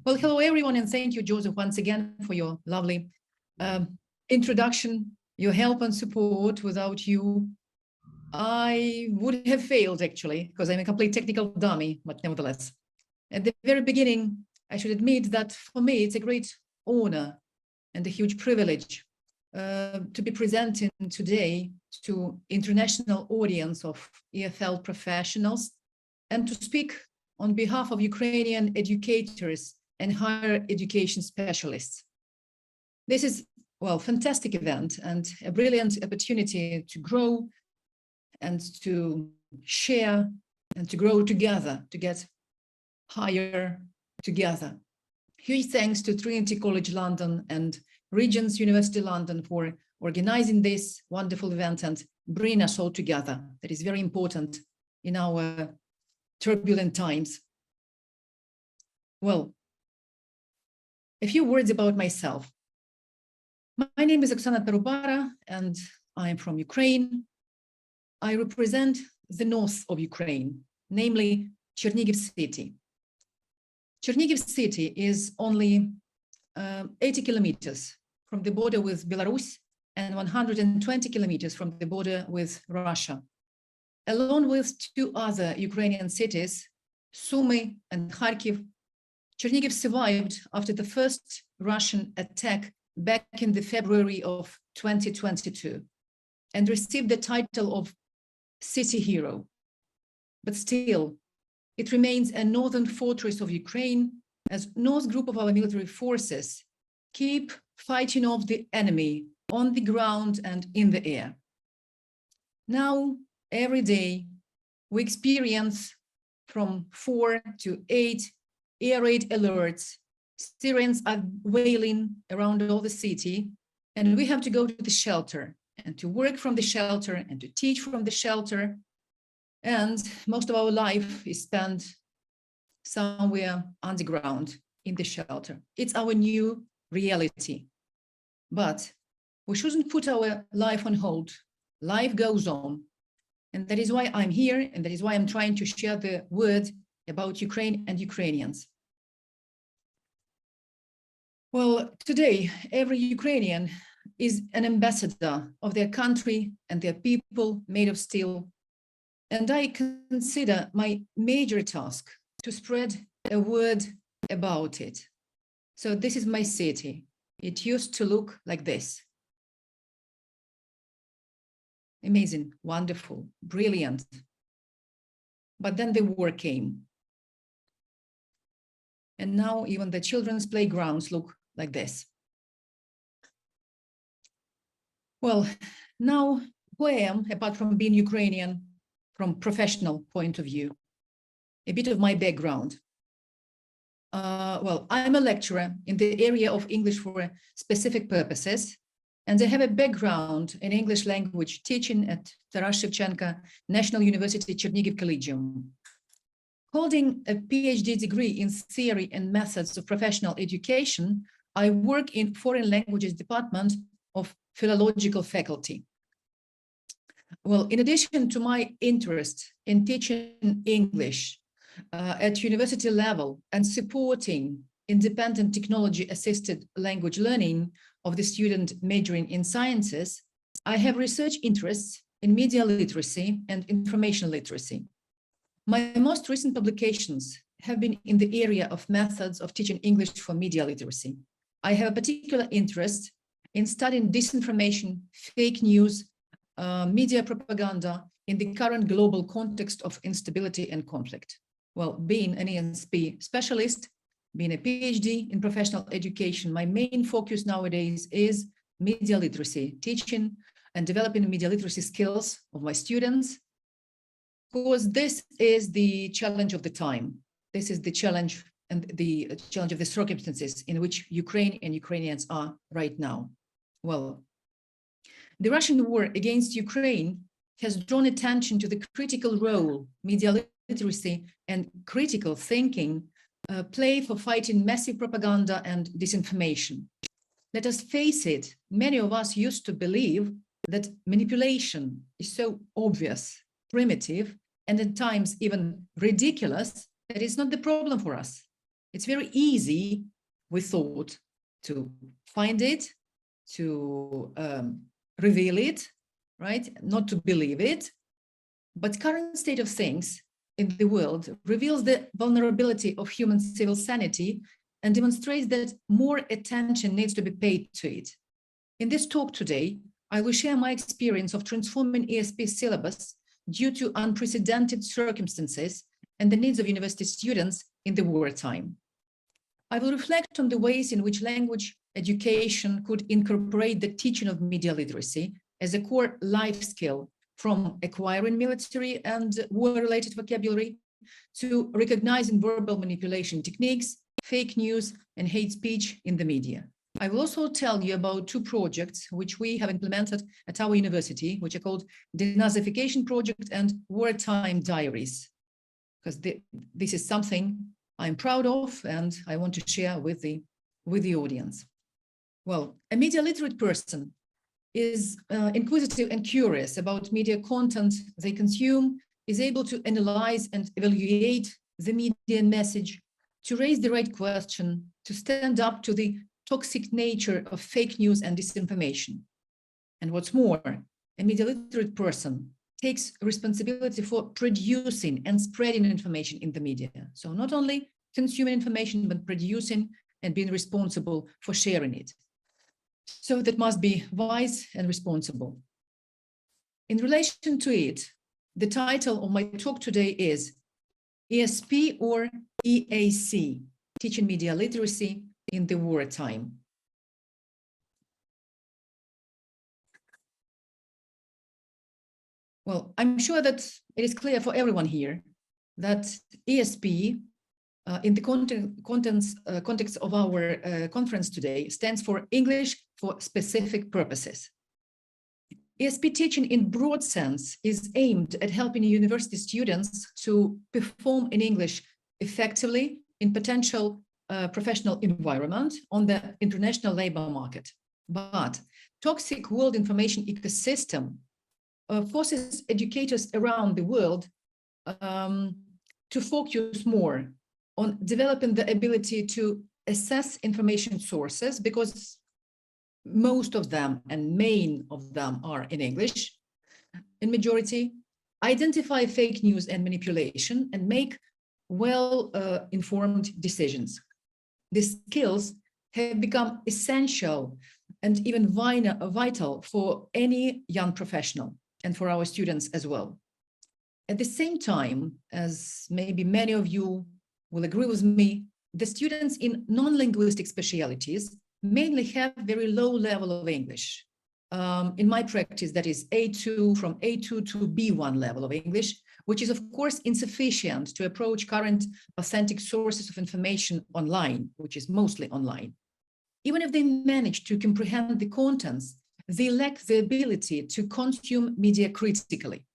Well, hello, everyone, and thank you, Joseph, once again for your lovely introduction, your help and support. Without you, I would have failed, actually, because I'm a complete technical dummy, but nevertheless. At the very beginning, I should admit that for me, it's a great honor and a huge privilege to be presenting today to international audience of EFL professionals and to speak on behalf of Ukrainian educators and higher education specialists. This is, well, fantastic event and a brilliant opportunity to grow and to share and to grow together, to get higher together. Huge thanks to Trinity College London and Regent's University London for organizing this wonderful event and bringing us all together. That is very important in our turbulent times. Well, a few words about myself. My name is Oksana Tarubara, and I am from Ukraine. I represent the north of Ukraine, namely Chernihiv city. Chernihiv city is only 80 kilometers from the border with Belarus and 120 kilometers from the border with Russia. Along with two other Ukrainian cities, Sumy and Kharkiv, Chernihiv survived after the first Russian attack back in the February of 2022 and received the title of city hero. But still, it remains a northern fortress of Ukraine as North group of our military forces keep fighting off the enemy on the ground and in the air. Now, every day, we experience from 4 to 8 air raid alerts. Sirens are wailing around all the city, and we have to go to the shelter and to work from the shelter and to teach from the shelter. And most of our life is spent somewhere underground in the shelter. It's our new reality. But we shouldn't put our life on hold. Life goes on. And that is why I'm here, and that is why I'm trying to share the word about Ukraine and Ukrainians. Well, today, every Ukrainian is an ambassador of their country and their people made of steel. And I consider my major task to spread a word about it. So this is my city. It used to look like this. Amazing, wonderful, brilliant. But then the war came. And now even the children's playgrounds look like this. Well, now who I am, apart from being Ukrainian, from professional point of view, a bit of my background. Well, I'm a lecturer in the area of English for specific purposes, and I have a background in English language teaching at Taras Shevchenko National University Chernihiv Collegium. Holding a PhD degree in theory and methods of professional education, I work in foreign languages department of philological faculty. Well, in addition to my interest in teaching English at university level and supporting independent technology-assisted language learning of the student majoring in sciences, I have research interests in media literacy and information literacy. My most recent publications have been in the area of methods of teaching English for media literacy. I have a particular interest in studying disinformation, fake news, media propaganda in the current global context of instability and conflict. Well, being an ESP specialist, being a PhD in professional education, my main focus nowadays is media literacy, teaching and developing media literacy skills of my students, because this is the challenge of the time. This is the challenge and the challenge of the circumstances in which Ukraine and Ukrainians are right now. Well, the Russian war against Ukraine has drawn attention to the critical role media literacy and critical thinking play for fighting massive propaganda and disinformation. Let us face it, many of us used to believe that manipulation is so obvious, primitive, and at times even ridiculous, that it's not the problem for us. It's very easy, we thought, to find it, to reveal it, right? Not to believe it. But current state of things in the world reveals the vulnerability of human civil sanity and demonstrates that more attention needs to be paid to it. In this talk today, I will share my experience of transforming ESP syllabus due to unprecedented circumstances and the needs of university students in the wartime. I will reflect on the ways in which language education could incorporate the teaching of media literacy as a core life skill, from acquiring military and war-related vocabulary to recognizing verbal manipulation techniques, fake news, and hate speech in the media. I will also tell you about two projects which we have implemented at our university, which are called Denazification Project and Time Diaries, because this is something I'm proud of and I want to share with the audience. Well, a media literate person is inquisitive and curious about media content they consume, is able to analyze and evaluate the media message, to raise the right question, to stand up to the toxic nature of fake news and disinformation. And what's more, a media literate person takes responsibility for producing and spreading information in the media. So not only consuming information, but producing and being responsible for sharing it. So that must be wise and responsible. In relation to it, the title of my talk today is ESP or EAC, Teaching Media Literacy in the Wartime. Well, I'm sure that it is clear for everyone here that ESP in the context of our conference today stands for English for Specific Purposes. ESP teaching in broad sense is aimed at helping university students to perform in English effectively in potential professional environment on the international labor market. But toxic world information ecosystem forces educators around the world to focus more on developing the ability to assess information sources, because most of them and main of them are in English, in majority, identify fake news and manipulation, and make well-informed decisions. These skills have become essential and even vital for any young professional and for our students as well. At the same time, as maybe many of you will agree with me, the students in non-linguistic specialities mainly have very low level of English. In my practice, that is A2, from A2 to B1 level of English, which is of course insufficient to approach current authentic sources of information online, which is mostly online. Even if they manage to comprehend the contents, they lack the ability to consume media critically.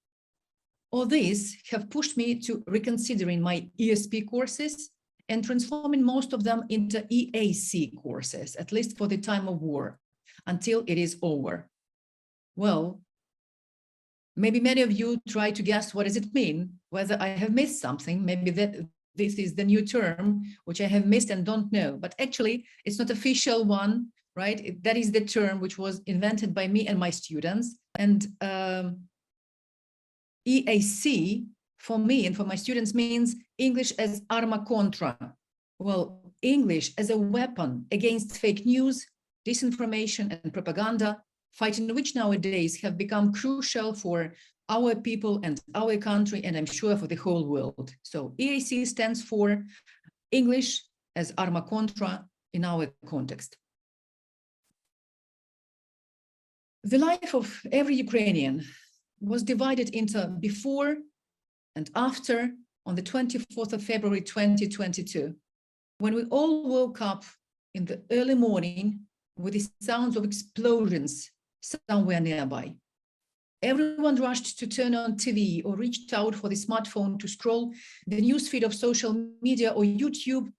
All these have pushed me to reconsidering my ESP courses and transforming most of them into EAC courses, at least for the time of war, until it is over. Well, maybe many of you try to guess what does it mean, whether I have missed something, maybe that this is the new term, which I have missed and don't know, but actually it's not official one, right? That is the term which was invented by me and my students. And EAC, for me and for my students, means English as arma contra. Well, English as a weapon against fake news, disinformation, and propaganda, fighting which nowadays have become crucial for our people and our country, and I'm sure for the whole world. So EAC stands for English as arma contra in our context. The life of every Ukrainian was divided into before and after on the 24th of February 2022, when we all woke up in the early morning with the sounds of explosions somewhere nearby. Everyone rushed to turn on TV or reached out for the smartphone to scroll the newsfeed of social media or YouTube,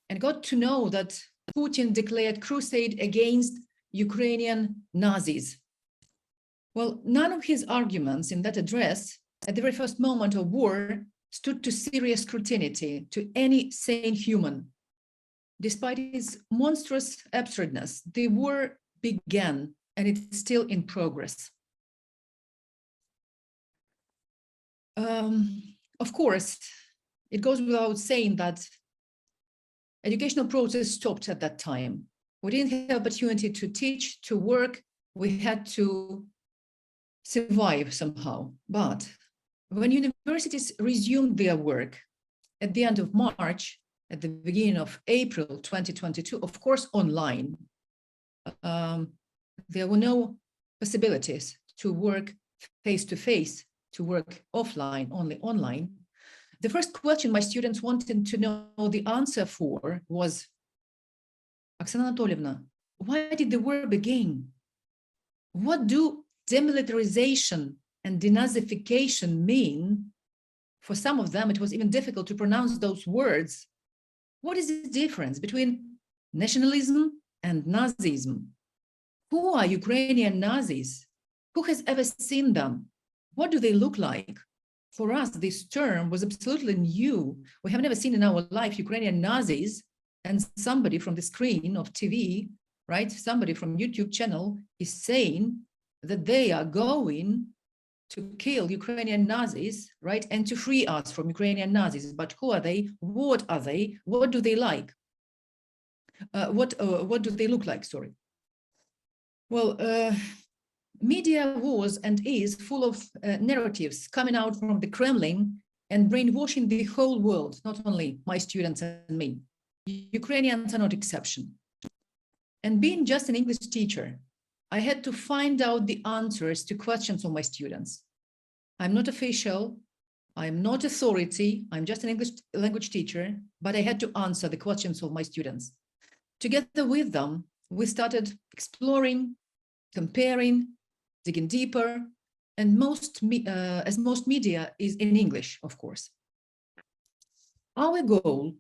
and got to know that Putin declared crusade against Ukrainian Nazis. Well, none of his arguments in that address at the very first moment of war stood to serious scrutiny to any sane human. despite its monstrous absurdness, the war began and it's still in progress. Of course, it goes without saying that educational process stopped at that time. We didn't have opportunity to teach, to work. We had to survive somehow. But when universities resumed their work at the end of March, at the beginning of April 2022, of course, online, there were no possibilities to work face-to-face, to work offline, only online. The first question my students wanted to know the answer for was, Oksana Anatolievna, why did the war begin? What do demilitarization and denazification mean? For some of them, it was even difficult to pronounce those words. What is the difference between nationalism and Nazism? Who are Ukrainian Nazis? Who has ever seen them? What do they look like? For us, this term was absolutely new. We have never seen in our life Ukrainian Nazis, and somebody from the screen of TV, right? Somebody from YouTube channel is saying that they are going to kill Ukrainian Nazis, right? And to free us from Ukrainian Nazis. But who are they? What are they? What do they like? What do they look like? Sorry. Well, media was and is full of narratives coming out from the Kremlin and brainwashing the whole world, not only my students and me. Ukrainians are not exception. And being just an English teacher, I had to find out the answers to questions of my students. I'm not official, I'm not authority, I'm just an English language teacher, but I had to answer the questions of my students. Together with them, we started exploring, comparing, digging deeper, and as most media is in English, of course. Our goal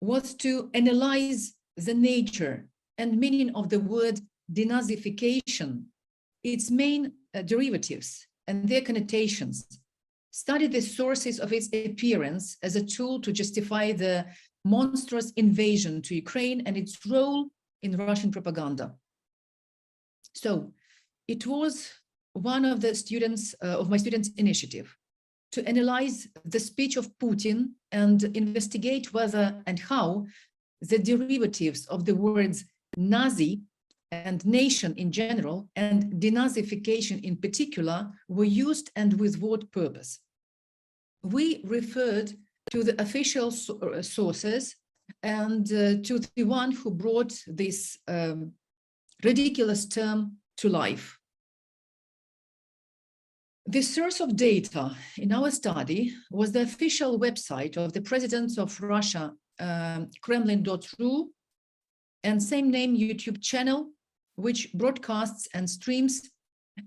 was to analyze the nature and meaning of the word denazification, its main derivatives and their connotations, study the sources of its appearance as a tool to justify the monstrous invasion to Ukraine and its role in Russian propaganda. So it was one of the students, of my students' initiative to analyze the speech of Putin and investigate whether and how the derivatives of the words Nazi and nation in general and denazification in particular were used and with what purpose. We referred to the official sources and to the one who brought this ridiculous term to life. The source of data in our study was the official website of the President of Russia, Kremlin.ru, and same name YouTube channel, which broadcasts and streams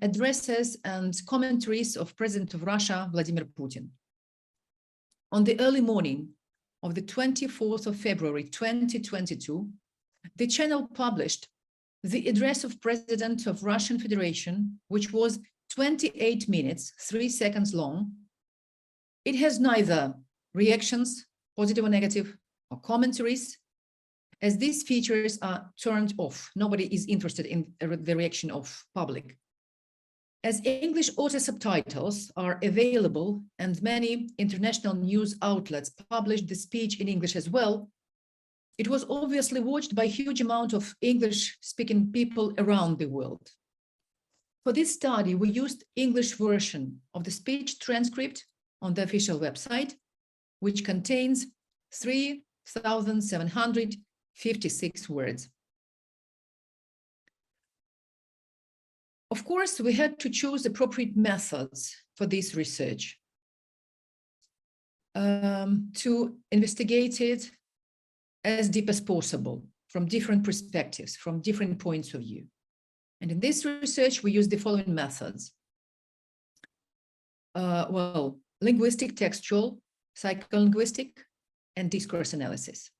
addresses and commentaries of President of Russia, Vladimir Putin. On the early morning of the 24th of February, 2022, the channel published the address of President of Russian Federation, which was 28 minutes, 3 seconds long. It has neither reactions, positive or negative, or commentaries, as these features are turned off. Nobody is interested in the reaction of public. As English auto subtitles are available and many international news outlets published the speech in English as well, it was obviously watched by a huge amount of English-speaking people around the world. For this study, we used English version of the speech transcript on the official website, which contains 3,756 words. Of course, we had to choose appropriate methods for this research to investigate it as deep as possible from different perspectives, from different points of view. And in this research, we use the following methods. Well, linguistic, textual, psycholinguistic, and discourse analysis.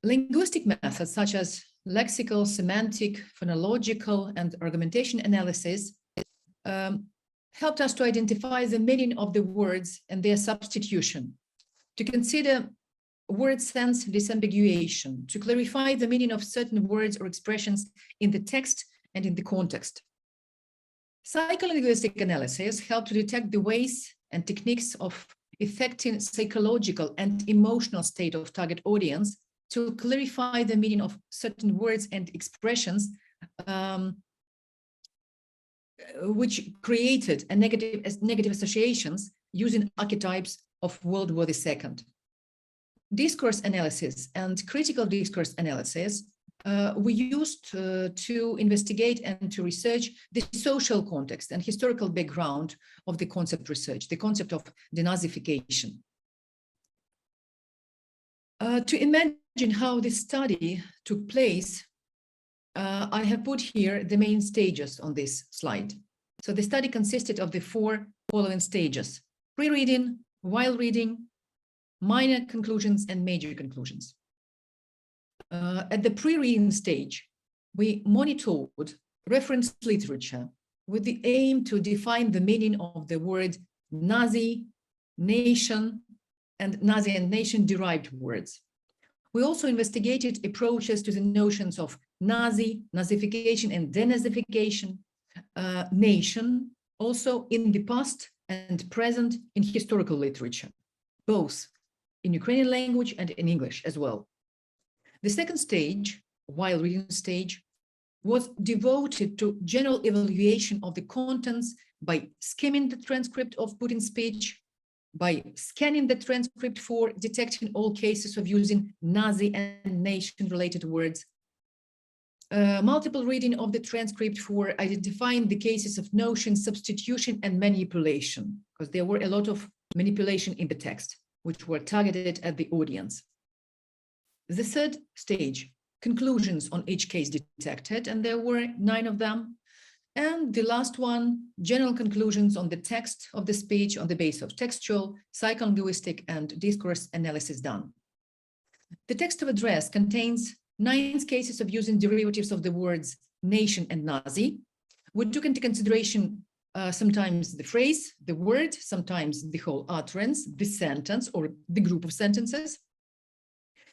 Linguistic methods such as lexical, semantic, phonological, and argumentation analysis helped us to identify the meaning of the words and their substitution, to consider word sense disambiguation, to clarify the meaning of certain words or expressions in the text and in the context. Psycholinguistic analysis help to detect the ways and techniques of affecting psychological and emotional state of target audience to clarify the meaning of certain words and expressions which created a negative associations using archetypes of World War II. Discourse analysis and critical discourse analysis were used to investigate and to research the social context and historical background of the concept research, the concept of denazification. To imagine how this study took place, I have put here the main stages on this slide. So the study consisted of the 4 following stages: pre-reading, while reading, minor conclusions, and major conclusions. At the pre-reading stage, we monitored reference literature with the aim to define the meaning of the word Nazi, nation, and Nazi and nation-derived words. We also investigated approaches to the notions of Nazi, Nazification, and denazification, nation, also in the past and present in historical literature, both in Ukrainian language and in English as well. The second stage, while reading stage, was devoted to general evaluation of the contents by skimming the transcript of Putin's speech, by scanning the transcript for detecting all cases of using Nazi and nation-related words, multiple reading of the transcript for identifying the cases of notion substitution and manipulation, because there were a lot of manipulation in the text, which were targeted at the audience. The third stage, conclusions on each case detected, and there were 9 of them. And the last one, general conclusions on the text of the speech on the basis of textual, psycholinguistic, and discourse analysis done. The text of address contains 9 cases of using derivatives of the words nation and Nazi. We took into consideration sometimes the phrase, the word, sometimes the whole utterance, the sentence, or the group of sentences.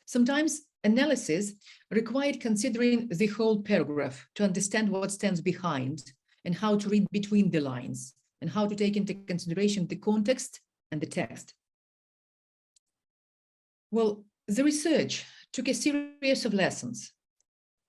Sometimes analysis required considering the whole paragraph to understand what stands behind and how to read between the lines and how to take into consideration the context and the text. Well, the research took a series of lessons.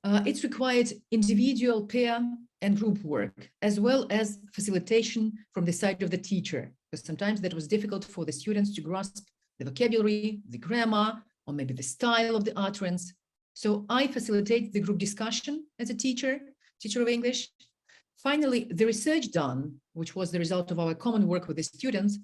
It required individual, pair, and group work, as well as facilitation from the side of the teacher, because sometimes that was difficult for the students to grasp the vocabulary, the grammar, or maybe the style of the utterance. So I facilitate the group discussion as a teacher of English. Finally, the research done, which was the result of our common work with the students,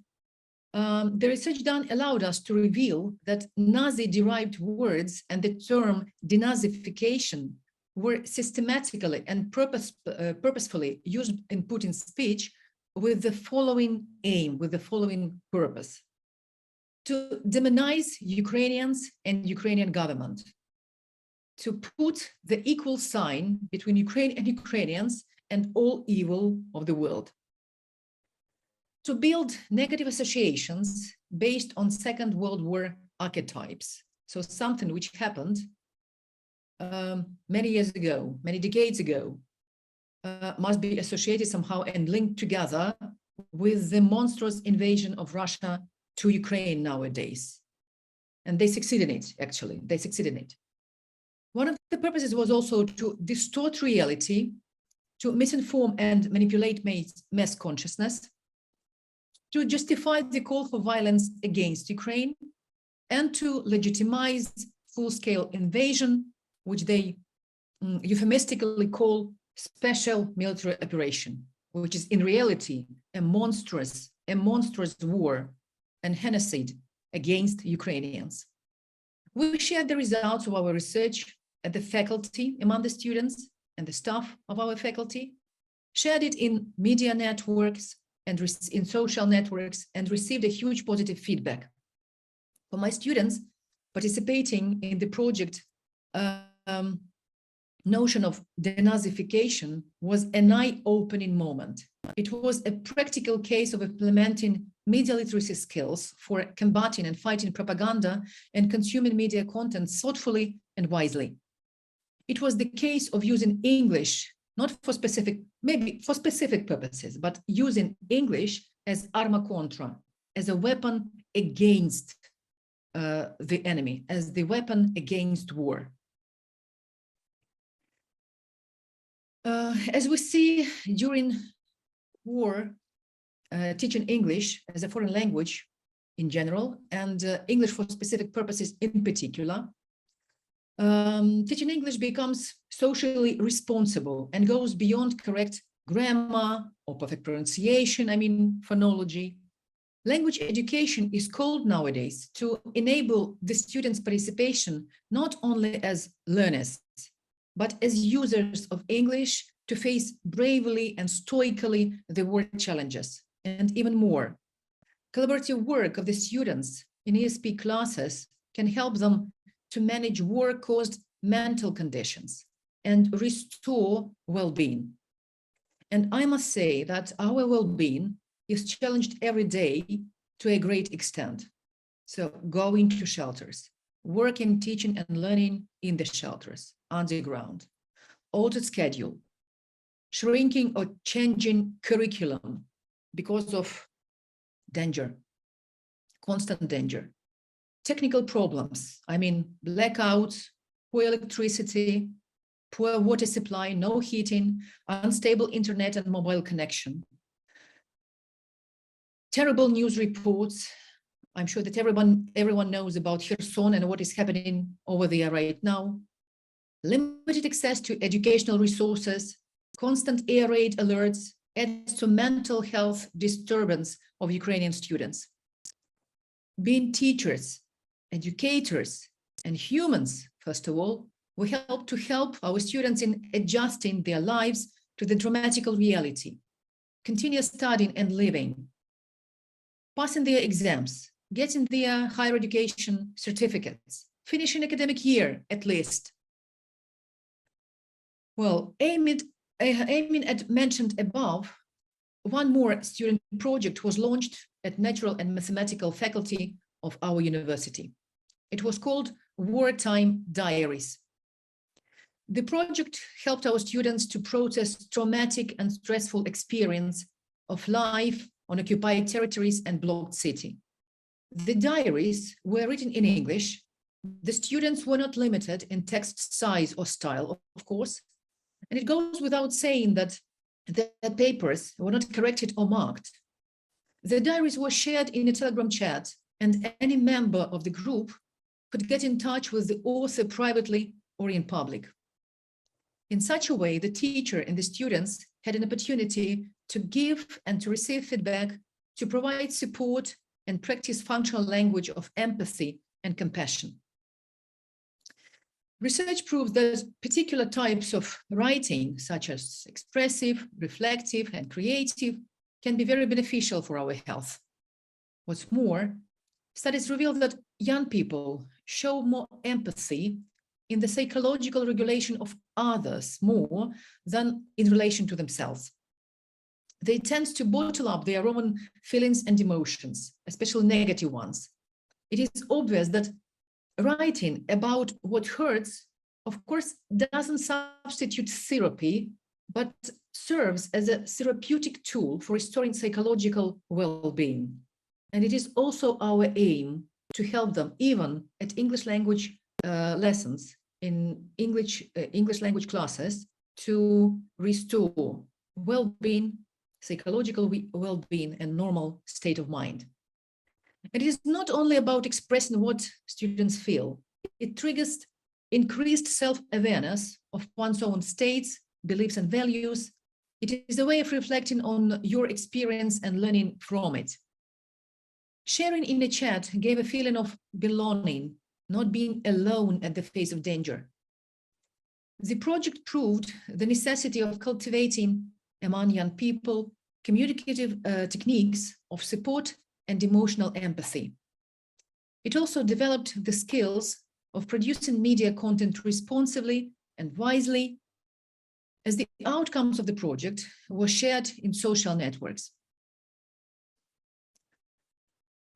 the research done allowed us to reveal that Nazi-derived words and the term denazification were systematically and purposefully used in Putin's speech with the following aim, with the following purpose: to demonize Ukrainians and Ukrainian government, to put the equal sign between Ukraine and Ukrainians and all evil of the world, to build negative associations based on Second World War archetypes. So something which happened many years ago, many decades ago, must be associated somehow and linked together with the monstrous invasion of Russia to Ukraine nowadays. And they succeeded in it, actually, they succeeded in it. One of the purposes was also to distort reality, to misinform and manipulate mass consciousness, to justify the call for violence against Ukraine, and to legitimize full-scale invasion, which they euphemistically call special military operation, which is in reality a monstrous war and genocide against Ukrainians. We shared the results of our research at the faculty, among the students and the staff of our faculty, shared it in media networks and in social networks, and received a huge positive feedback. For my students participating in the project notion of denazification was an eye-opening moment. It was a practical case of implementing media literacy skills for combating and fighting propaganda and consuming media content thoughtfully and wisely. It was the case of using English, not for specific, maybe for specific purposes, but using English as arma contra, as a weapon against the enemy, as the weapon against war. As we see during war, teaching English as a foreign language in general, and English for specific purposes in particular, teaching English becomes socially responsible and goes beyond correct grammar or perfect pronunciation, phonology. Language education is called nowadays to enable the students' participation not only as learners, but as users of English to face bravely and stoically the war challenges, and even more. Collaborative work of the students in ESP classes can help them to manage war-caused mental conditions and restore well-being. And I must say that our well-being is challenged every day to a great extent. So going to shelters, working, teaching, and learning in the shelters, underground, altered schedule, shrinking or changing curriculum because of danger, constant danger, technical problems, blackouts, poor electricity, poor water supply, no heating, unstable internet and mobile connection, terrible news reports. I'm sure that everyone knows about Kherson and what is happening over there right now. Limited access to educational resources, constant air raid alerts adds to mental health disturbance of Ukrainian students. Being teachers, educators, and humans, first of all, we help our students in adjusting their lives to the dramatical reality, continue studying and living, passing their exams, getting their higher education certificates, finishing academic year at least. Well, aiming at mentioned above, one more student project was launched at Natural and Mathematical faculty of our university. It was called Time Diaries. The project helped our students to process traumatic and stressful experience of life on occupied territories and blocked city. The diaries were written in English. The students were not limited in text size or style, of course. And it goes without saying that the papers were not corrected or marked. The diaries were shared in a Telegram chat, and any member of the group could get in touch with the author privately or in public. In such a way, the teacher and the students had an opportunity to give and to receive feedback, to provide support and practice functional language of empathy and compassion. Research proves that particular types of writing, such as expressive, reflective, and creative, can be very beneficial for our health. What's more, studies reveal that young people show more empathy in the psychological regulation of others more than in relation to themselves. They tend to bottle up their own feelings and emotions, especially negative ones. It is obvious that writing about what hurts, of course, doesn't substitute therapy, but serves as a therapeutic tool for restoring psychological well-being. And it is also our aim to help them, even at English language lessons, in English language classes, to restore well-being, psychological well-being, and normal state of mind. It is not only about expressing what students feel. It triggers increased self-awareness of one's own states, beliefs, and values. It is a way of reflecting on your experience and learning from it. Sharing in a chat gave a feeling of belonging, not being alone at the face of danger. The project proved the necessity of cultivating among young people communicative techniques of support and emotional empathy. It also developed the skills of producing media content responsively and wisely, as the outcomes of the project were shared in social networks.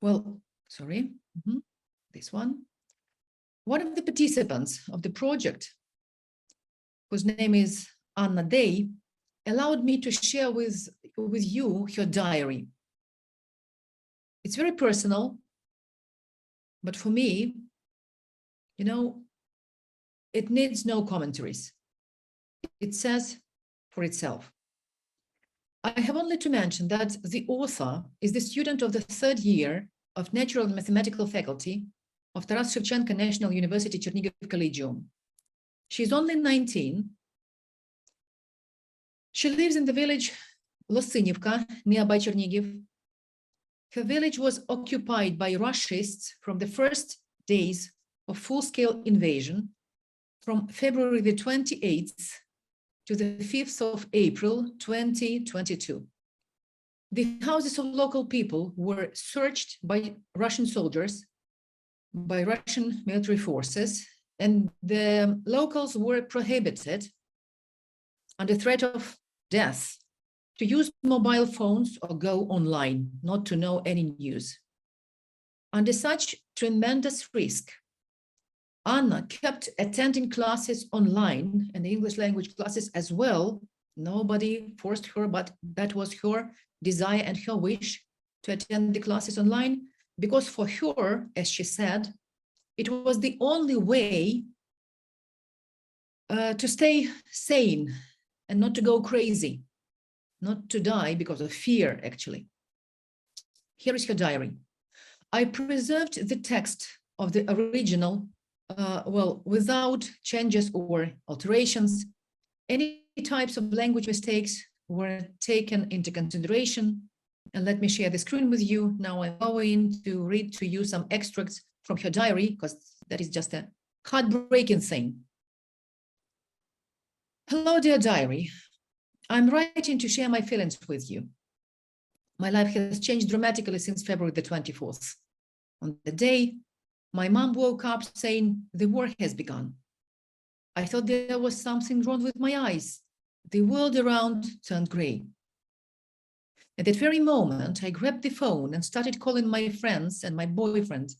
Well, sorry, this one. One of the participants of the project, whose name is Anna Day, allowed me to share with you her diary. It's very personal, but for me, you know, it needs no commentaries. It says for itself. I have only to mention that the author is the student of the 3rd year of Natural and Mathematical Faculty of Taras Shevchenko National University Chernigiv Collegium. She's only 19. She lives in the village Losinivka, nearby Chernigiv. Her village was occupied by Russians from the first days of full-scale invasion from February the 28th to the 5th of April, 2022. The houses of local people were searched by Russian soldiers, by Russian military forces, and the locals were prohibited under threat of death to use mobile phones or go online, not to know any news. Under such tremendous risk, Anna kept attending classes online and English language classes as well. Nobody forced her, but that was her desire and her wish to attend the classes online, because for her, as she said, it was the only way to stay sane and not to go crazy, not to die because of fear, actually. Here is her diary. I preserved the text of the original, without changes or alterations. Any types of language mistakes were taken into consideration. And let me share the screen with you. Now I'm going to read to you some extracts from her diary, because that is just a heartbreaking thing. Hello, dear diary. I'm writing to share my feelings with you. My life has changed dramatically since February the 24th. On the day, my mom woke up saying the war has begun. I thought there was something wrong with my eyes. The world around turned gray. At that very moment, I grabbed the phone and started calling my friends and my boyfriend.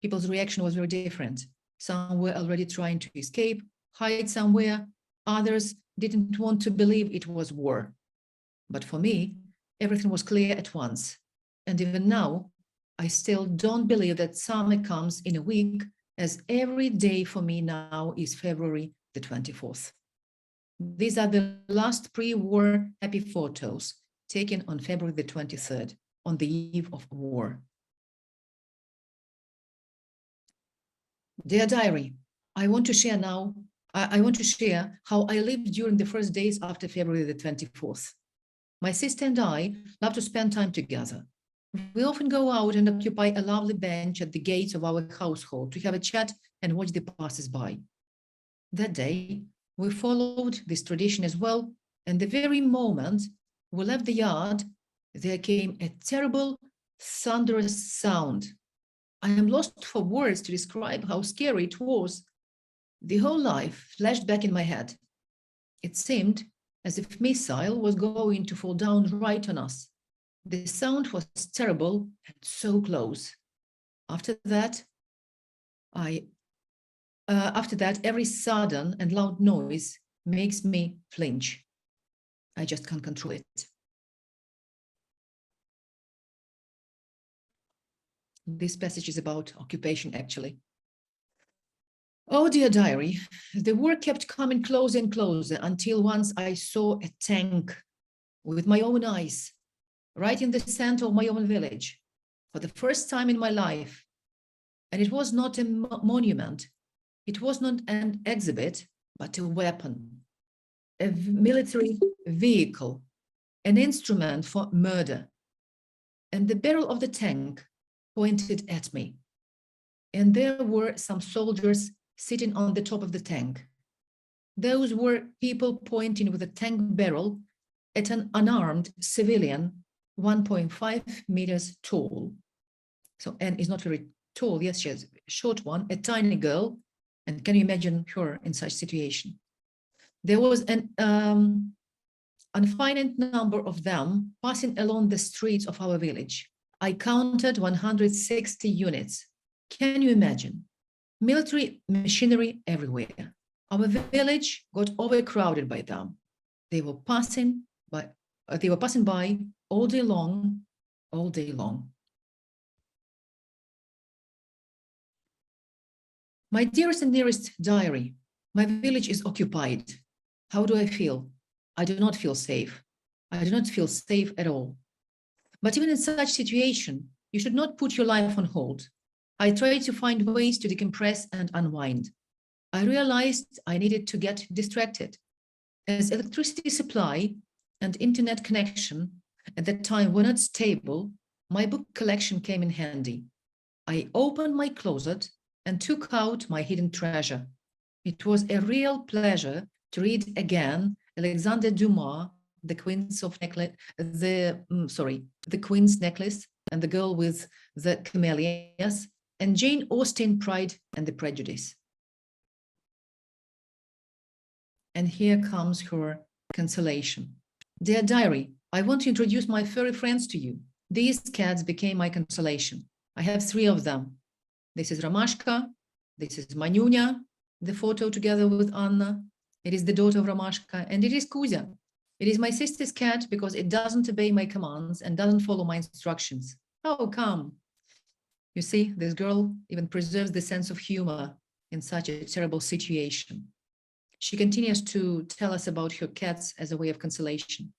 People's reaction was very different. Some were already trying to escape, hide somewhere. Others didn't want to believe it was war. But for me, everything was clear at once. And even now, I still don't believe that summer comes in a week, as every day for me now is February the 24th. These are the last pre-war happy photos taken on February the 23rd, on the eve of war. Dear diary, I want to share how I lived during the first days after February the 24th. My sister and I love to spend time together. We often go out and occupy a lovely bench at the gates of our household to have a chat and watch the passers-by. That day, we followed this tradition as well, and the very moment we left the yard, there came a terrible, thunderous sound. I am lost for words to describe how scary it was. The whole life flashed back in my head. It seemed as if a missile was going to fall down right on us. The sound was terrible and so close. After that, every sudden and loud noise makes me flinch. I just can't control it. This passage is about occupation, actually. Oh, dear diary, the war kept coming closer and closer until once I saw a tank with my own eyes, right in the center of my own village, for the first time in my life. And it was not a monument. It was not an exhibit, but a weapon, a military vehicle, an instrument for murder. And the barrel of the tank pointed at me. And there were some soldiers sitting on the top of the tank. Those were people pointing with a tank barrel at an unarmed civilian, 1.5 meters tall. So, and is not very tall, yes, she has a short one, a tiny girl. And can you imagine her in such situation? There was an infinite number of them passing along the streets of our village. I counted 160 units. Can you imagine? Military machinery everywhere. Our village got overcrowded by them. They were passing by all day long, all day long. My dearest and nearest diary, my village is occupied. How do I feel? I do not feel safe. I do not feel safe at all. But even in such situation, you should not put your life on hold. I tried to find ways to decompress and unwind. I realized I needed to get distracted. As electricity supply and internet connection at that time were not stable, my book collection came in handy. I opened my closet and took out my hidden treasure. It was a real pleasure to read again Alexander Dumas, The Queen's Necklace and the Girl with the Camellias, and Jane Austen, Pride and the Prejudice. And here comes her consolation. Dear diary, I want to introduce my furry friends to you. These cats became my consolation. I have 3 of them. This is Romashka, this is Manyunya, the photo together with Anna. It is the daughter of Romashka, and it is Kuzya. It is my sister's cat because it doesn't obey my commands and doesn't follow my instructions. How come? You see, this girl even preserves the sense of humor in such a terrible situation. She continues to tell us about her cats as a way of consolation.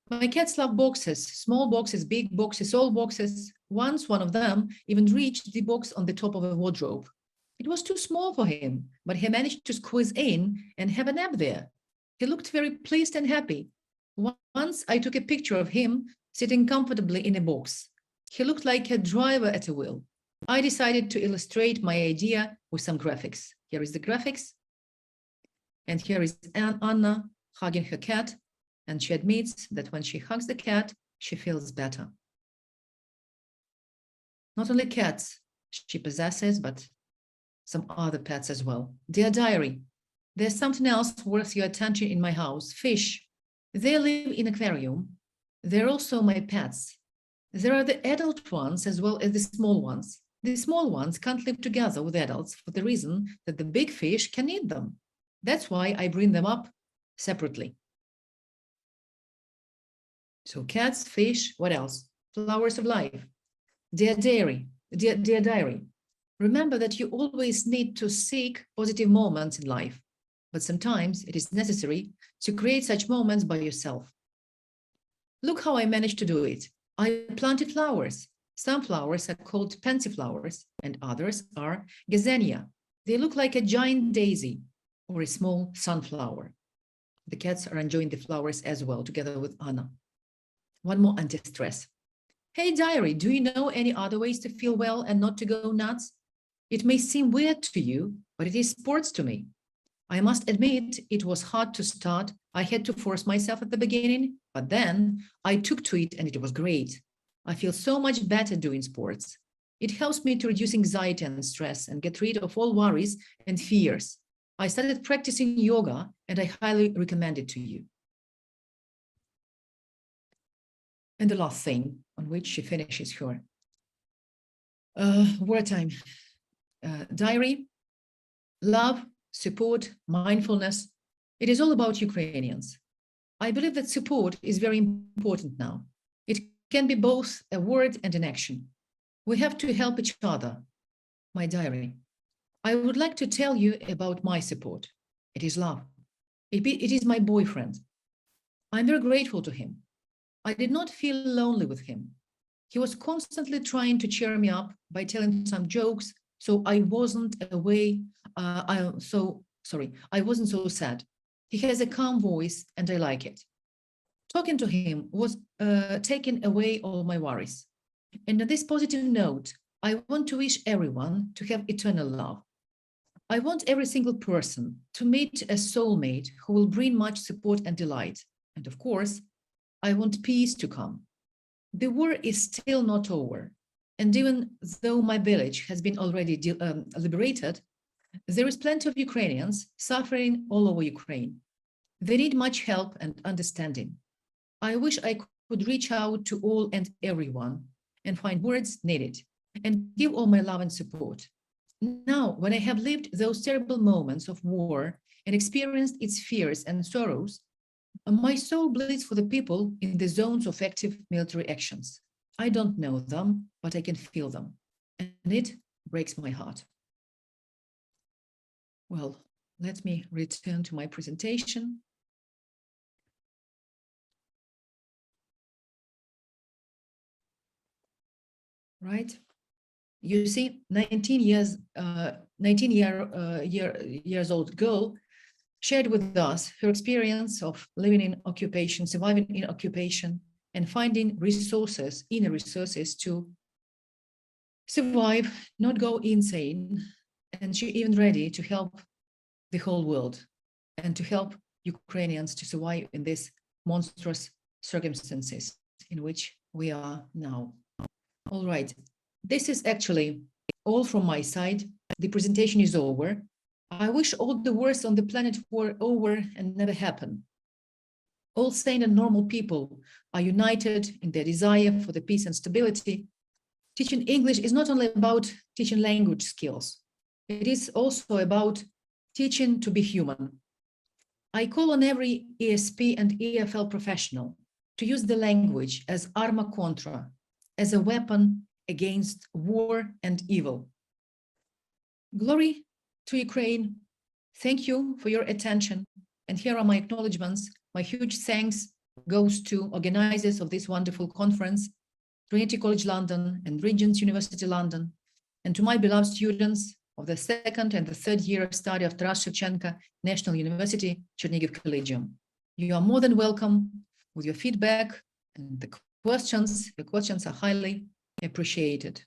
My cats love boxes, small boxes, big boxes, all boxes. Once one of them even reached the box on the top of a wardrobe. It was too small for him, but he managed to squeeze in and have a nap there. He looked very pleased and happy. Once I took a picture of him sitting comfortably in a box. He looked like a driver at a wheel. I decided to illustrate my idea with some graphics. Here is the graphics. And here is Anna hugging her cat. And she admits that when she hugs the cat, she feels better. Not only cats she possesses, but some other pets as well. Dear diary, there's something else worth your attention in my house. Fish. They live in an aquarium. They're also my pets. There are the adult ones as well as the small ones. The small ones can't live together with adults for the reason that the big fish can eat them. That's why I bring them up separately. So cats, fish, what else? Flowers of life. Dear diary, remember that you always need to seek positive moments in life, but sometimes it is necessary to create such moments by yourself. Look how I managed to do it. I planted flowers. Some flowers are called pensiflowers and others are gazania. They look like a giant daisy or a small sunflower. The cats are enjoying the flowers as well, together with Anna. One more anti-stress. Hey diary, do you know any other ways to feel well and not to go nuts? It may seem weird to you, but it is sports to me. I must admit it was hard to start. I had to force myself at the beginning, but then I took to it and it was great. I feel so much better doing sports. It helps me to reduce anxiety and stress and get rid of all worries and fears. I started practicing yoga and I highly recommend it to you. And the last thing on which she finishes her wartime diary, love, support, mindfulness. It is all about Ukrainians. I believe that support is very important now. It can be both a word and an action. We have to help each other. My diary. I would like to tell you about my support. It is love. It is my boyfriend. I'm very grateful to him. I did not feel lonely with him. He was constantly trying to cheer me up by telling some jokes, so I wasn't I wasn't so sad. He has a calm voice and I like it. Talking to him was taking away all my worries. And on this positive note, I want to wish everyone to have eternal love. I want every single person to meet a soulmate who will bring much support and delight. And of course, I want peace to come. The war is still not over. And even though my village has been already liberated, there is plenty of Ukrainians suffering all over Ukraine. They need much help and understanding. I wish I could reach out to all and everyone and find words needed and give all my love and support. Now, when I have lived those terrible moments of war and experienced its fears and sorrows, my soul bleeds for the people in the zones of active military actions. I don't know them, but I can feel them, and it breaks my heart. Well, let me return to my presentation. Right? You see, 19 years old girl shared with us her experience of living in occupation, surviving in occupation, and finding resources, inner resources to survive, not go insane. And she even ready to help the whole world and to help Ukrainians to survive in these monstrous circumstances in which we are now. All right, this is actually all from my side. The presentation is over. I wish all the wars on the planet were over and never happen. All sane and normal people are united in their desire for the peace and stability. Teaching English is not only about teaching language skills, it is also about teaching to be human. I call on every ESP and EFL professional to use the language as arma contra, as a weapon against war and evil. Glory to Ukraine. Thank you for your attention. And here are my acknowledgements. My huge thanks goes to organizers of this wonderful conference, Trinity College London and Regent's University London, and to my beloved students of the second and the third year of study of Taras Shevchenko National University, Chernihiv Collegium. You are more than welcome with your feedback and the questions. The questions are highly appreciated.